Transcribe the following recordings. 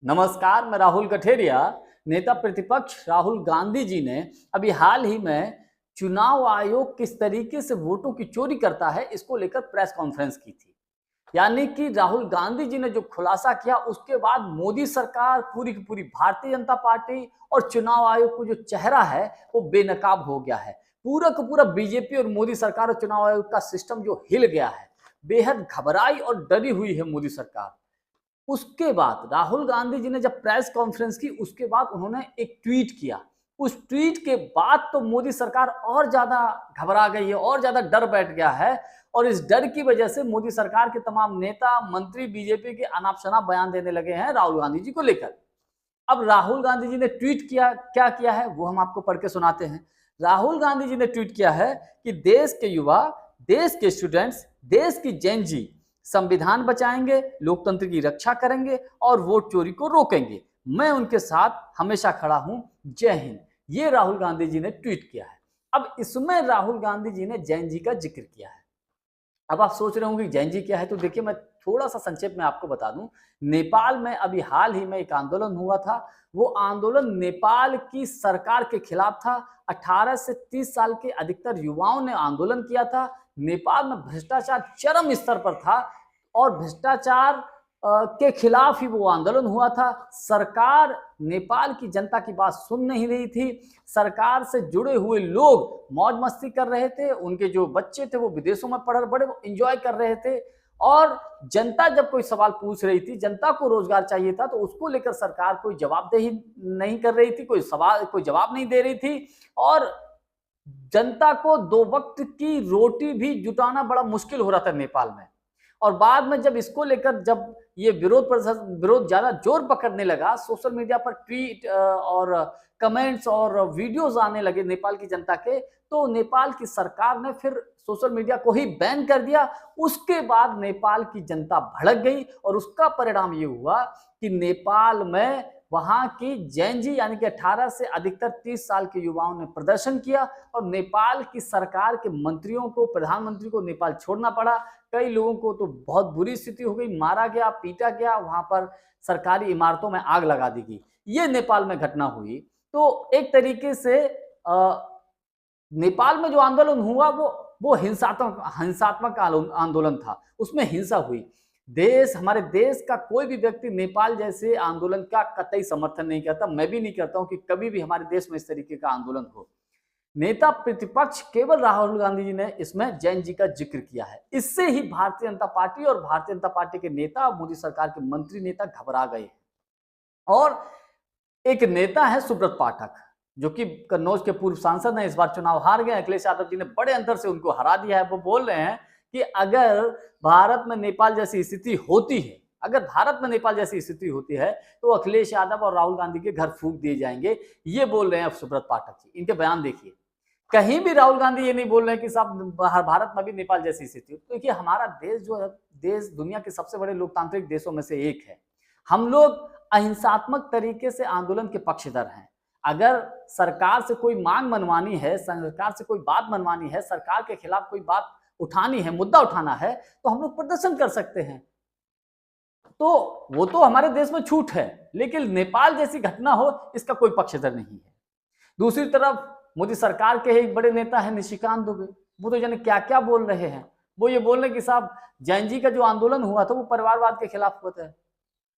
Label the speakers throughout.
Speaker 1: नमस्कार, मैं राहुल कठेरिया। नेता प्रतिपक्ष राहुल गांधी जी ने अभी हाल ही में चुनाव आयोग किस तरीके से वोटों की चोरी करता है इसको लेकर प्रेस कॉन्फ्रेंस की थी। यानी कि राहुल गांधी जी ने जो खुलासा किया उसके बाद मोदी सरकार, पूरी की पूरी भारतीय जनता पार्टी और चुनाव आयोग को जो चेहरा है वो बेनकाब हो गया है। पूरा का पूरा बीजेपी और मोदी सरकार और चुनाव आयोग का सिस्टम जो हिल गया है, बेहद घबराई और डरी हुई है मोदी सरकार। उसके बाद राहुल गांधी जी ने जब प्रेस कॉन्फ्रेंस की उसके बाद उन्होंने एक ट्वीट किया। उस ट्वीट के बाद तो मोदी सरकार और ज्यादा घबरा गई है और ज्यादा डर बैठ गया है। और इस डर की वजह से मोदी सरकार के तमाम नेता मंत्री बीजेपी के अनाप शनाप बयान देने लगे हैं राहुल गांधी जी को लेकर। अब राहुल गांधी जी ने ट्वीट किया, क्या किया है वो हम आपको पढ़ के सुनाते हैं। राहुल गांधी जी ने ट्वीट किया है कि देश के युवा, देश के स्टूडेंट्स, देश की जेन जी संविधान बचाएंगे, लोकतंत्र की रक्षा करेंगे और वोट चोरी को रोकेंगे। मैं उनके साथ हमेशा खड़ा हूं। जय हिंद। ये राहुल गांधी जी ने ट्वीट किया है। अब इसमें राहुल गांधी जी ने जैन जी का जिक्र किया है। अब आप सोच रहे होंगे जैन जी क्या है, तो देखिए मैं थोड़ा सा संक्षेप में आपको बता दूं। नेपाल में अभी हाल ही में एक आंदोलन हुआ था। वो आंदोलन नेपाल की सरकार के खिलाफ था। 18 से 30 साल के अधिकतर युवाओं ने आंदोलन किया था। नेपाल में भ्रष्टाचार चरम स्तर पर था और भ्रष्टाचार के खिलाफ ही वो आंदोलन हुआ था। सरकार नेपाल की जनता की बात सुन नहीं रही थी। सरकार से जुड़े हुए लोग मौज मस्ती कर रहे थे, उनके जो बच्चे थे वो विदेशों में पढ़ बड़े एंजॉय कर रहे थे। और जनता जब कोई सवाल पूछ रही थी, जनता को रोजगार चाहिए था, तो उसको लेकर सरकार कोई जवाबदेही नहीं कर रही थी, कोई जवाब नहीं दे रही थी। और जनता को दो वक्त की रोटी भी जुटाना बड़ा मुश्किल हो रहा था नेपाल में। और बाद में जब इसको लेकर जब ये विरोध ज्यादा जोर पकड़ने लगा, सोशल मीडिया पर ट्वीट और कमेंट्स और वीडियोस आने लगे नेपाल की जनता के, तो नेपाल की सरकार ने फिर सोशल मीडिया को ही बैन कर दिया। उसके बाद नेपाल की जनता भड़क गई और उसका परिणाम ये हुआ कि नेपाल में वहां की जैन जी यानी कि 18 से अधिकतर 30 साल के युवाओं ने प्रदर्शन किया और नेपाल की सरकार के मंत्रियों को, प्रधानमंत्री को नेपाल छोड़ना पड़ा। कई लोगों को तो बहुत बुरी स्थिति हो गई, मारा गया, पीटा गया, वहां पर सरकारी इमारतों में आग लगा दी गई। ये नेपाल में घटना हुई। तो एक तरीके से नेपाल में जो आंदोलन हुआ वो हिंसात्मक आंदोलन था, उसमें हिंसा हुई। हमारे देश का कोई भी व्यक्ति नेपाल जैसे आंदोलन का कतई समर्थन नहीं करता। मैं भी नहीं करता हूं कि कभी भी हमारे देश में इस तरीके का आंदोलन हो। नेता प्रतिपक्ष केवल राहुल गांधी जी ने इसमें जैन जी का जिक्र किया है। इससे ही भारतीय जनता पार्टी और भारतीय जनता पार्टी के नेता, मोदी सरकार के मंत्री नेता घबरा गए। और एक नेता है सुब्रत पाठक, जो कि कन्नौज के पूर्व सांसद हैं, इस बार चुनाव हार गए। अखिलेश यादव जी ने बड़े अंतर से उनको हरा दिया है। वो बोल रहे हैं कि अगर भारत में नेपाल जैसी स्थिति होती है, तो अखिलेश यादव और राहुल गांधी के घर फूंक दिए जाएंगे। ये बोल रहे हैं सुब्रत पाठक जी। इनके बयान देखिए। कहीं भी राहुल गांधी ये नहीं बोल रहे हैं कि साहब भारत में भी नेपाल जैसी स्थिति हो। तो देखिए, हमारा देश जो है, देश दुनिया के सबसे बड़े लोकतांत्रिक देशों में से एक है। हम लोग अहिंसात्मक तरीके से आंदोलन के पक्षधर हैं। अगर सरकार से कोई मांग मनवानी है, सरकार से कोई बात मनवानी है, सरकार के खिलाफ कोई बात उठानी है, मुद्दा उठाना है, तो हम लोग प्रदर्शन कर सकते हैं। तो वो तो हमारे देश में छूट है, लेकिन नेपाल जैसी घटना हो इसका कोई पक्षधर नहीं है। दूसरी तरफ मोदी सरकार के एक बड़े नेता है निशिकांत दुबे, वो तो जाने क्या क्या बोल रहे हैं। वो ये बोल रहे कि साहब जैन जी का जो आंदोलन हुआ था वो परिवारवाद के खिलाफ होता है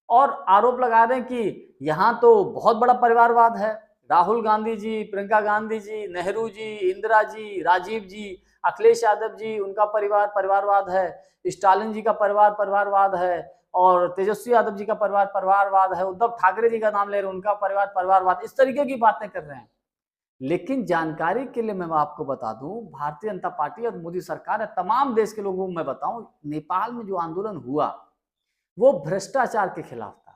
Speaker 1: और आरोप लगा रहे हैं कि यहाँ तो बहुत बड़ा परिवारवाद है। राहुल गांधी जी, प्रियंका गांधी जी, नेहरू जी, इंदिरा जी, राजीव जी, अखिलेश यादव जी, उनका परिवार परिवारवाद है। स्टालिन जी का परिवार परिवारवाद है और तेजस्वी यादव जी का परिवार परिवारवाद है। उद्धव ठाकरे जी का नाम ले रहे हैं, उनका परिवार परिवारवाद। इस तरीके की बातें कर रहे हैं। लेकिन जानकारी के लिए मैं आपको बता दूं, भारतीय जनता पार्टी और मोदी सरकार, तमाम देश के लोगों को मैं बताऊं, नेपाल में जो आंदोलन हुआ वो भ्रष्टाचार के खिलाफ था।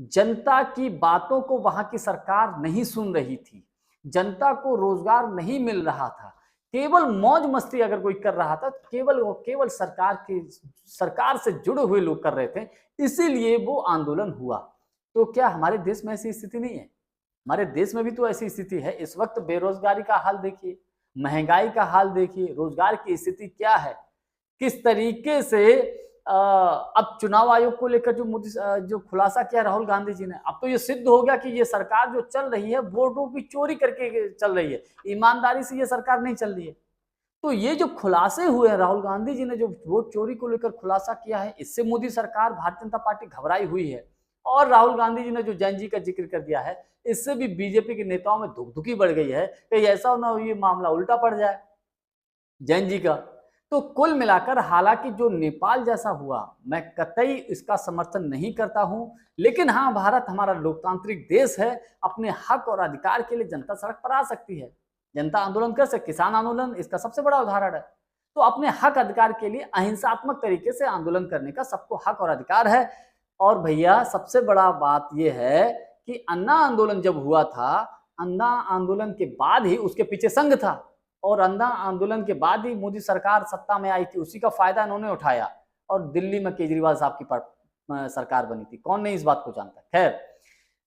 Speaker 1: जनता की बातों को वहां की सरकार नहीं सुन रही थी। जनता को रोजगार नहीं मिल रहा था। केवल मौज मस्ती अगर कोई कर रहा था, केवल सरकार से जुड़े हुए लोग कर रहे थे, इसीलिए वो आंदोलन हुआ। तो क्या हमारे देश में ऐसी स्थिति नहीं है? हमारे देश में भी तो ऐसी स्थिति है। इस वक्त बेरोजगारी का हाल देखिए, महंगाई का हाल देखिए, रोजगार की स्थिति क्या है, किस तरीके से अब चुनाव आयोग को लेकर जो मोदी जो खुलासा किया राहुल गांधी जी ने, अब तो ये सिद्ध हो गया कि ये सरकार जो चल रही है वोटों की चोरी करके चल रही है, ईमानदारी से ये सरकार नहीं चल रही है। तो ये जो खुलासे हुए हैं, राहुल गांधी जी ने जो वोट चोरी को लेकर खुलासा किया है, इससे मोदी सरकार, भारतीय जनता पार्टी घबराई हुई है। और राहुल गांधी जी ने जो जैन जी का जिक्र कर दिया है, इससे भी बीजेपी के नेताओं में धुकधुकी बढ़ गई है कि ऐसा ना हो ये मामला उल्टा पड़ जाए जैन जी का। तो कुल मिलाकर हालांकि जो नेपाल जैसा हुआ, मैं कतई इसका समर्थन नहीं करता हूं, लेकिन हाँ, भारत हमारा लोकतांत्रिक देश है, अपने हक और अधिकार के लिए जनता सड़क पर आ सकती है, जनता आंदोलन कर सकती है। किसान आंदोलन इसका सबसे बड़ा उदाहरण है। तो अपने हक अधिकार के लिए अहिंसात्मक तरीके से आंदोलन करने का सबको हक और अधिकार है। और भैया सबसे बड़ा बात यह है कि अन्ना आंदोलन जब हुआ था, अन्ना आंदोलन के बाद ही उसके पीछे संघ था, और अन्ना आंदोलन के बाद ही मोदी सरकार सत्ता में आई थी, उसी का फायदा इन्होंने उठाया और दिल्ली में केजरीवाल साहब की सरकार बनी थी। कौन नहीं इस बात को जानता। खैर,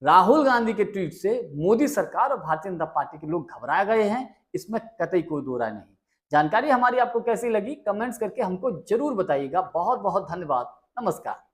Speaker 1: राहुल गांधी के ट्वीट से मोदी सरकार और भारतीय जनता पार्टी के लोग घबरा गए हैं, इसमें कतई कोई दो राय नहीं। जानकारी हमारी आपको कैसी लगी, कमेंट्स करके हमको जरूर बताइएगा। बहुत बहुत धन्यवाद। नमस्कार।